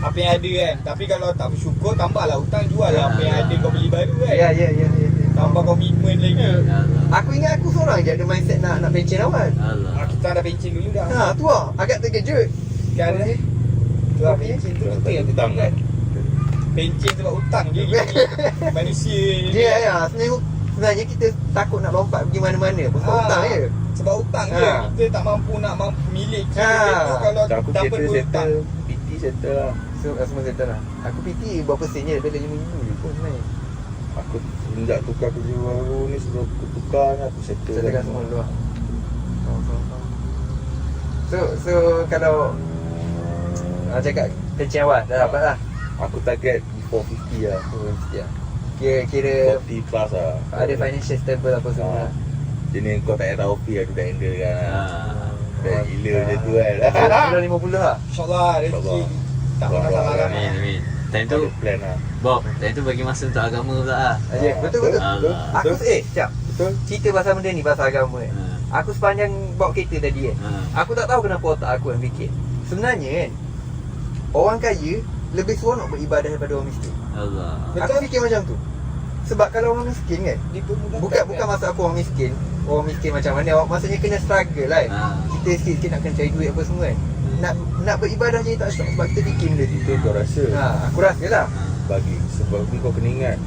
apa yang ada kan. Tapi kalau tak bersyukur, tambahlah hutang, jual lah apa yang ada kau beli baru kan. Ya. Tambah komitmen lagi. Aku ingat aku seorang je ada mindset nak pencen awal. Kita dah pencen dulu dah. Ha, tu lah. Agak terkejut. Kan tu lah pencen tu betul yang hutang kan. Pencen sebab hutang je gini. Manusia ni. Dia ya, sebenarnya kita takut nak lompat pergi mana-mana pasal hutang je. Sebab hutang je. Kita tak mampu milik kita kalau Aku dapat kereta hutang. settle, PT settle lah. So semua settle lah. Aku PT berapa sen je daripada 5 minggu je pun sebenarnya. Aku sejak tukar kerja baru ni, sebelum aku tukar ni, aku settle Settlekan semua dulu lah. So kalau cakap pencen awal dah dapat lah. Aku target before 50 lah. Mesti lah. Kira 40 plus lah. ada financial stable apa semua lah. Jenis kau tak payah tahu fee, aku dah handle kan. Dah gila macam tu kan. Dah 50 lah. InsyaAllah rezeki tak pernah salah kan. Amin. Time tu Ada plan lah. Bob, time tu bagi masa untuk agama pula lah. Betul. Aku sekejap. Betul. Cerita pasal benda ni, pasal agama kan. Aku sepanjang bawa kereta tadi kan, aku tak tahu kenapa otak aku yang fikir, sebenarnya kan, orang kaya lebih seronok beribadah daripada orang miskin. Allah. Aku fikir macam tu. Sebab kalau orang miskin kan, bukan maksud aku orang miskin macam mana, maksudnya kena struggle kan. Kita sikit-sikit nak kena cari duit apa semua kan. Nak beribadah je tak sebab kita fikir benda tu. Itu kau rasa. Aku rasa lah. Sebab ni kau kena ingat,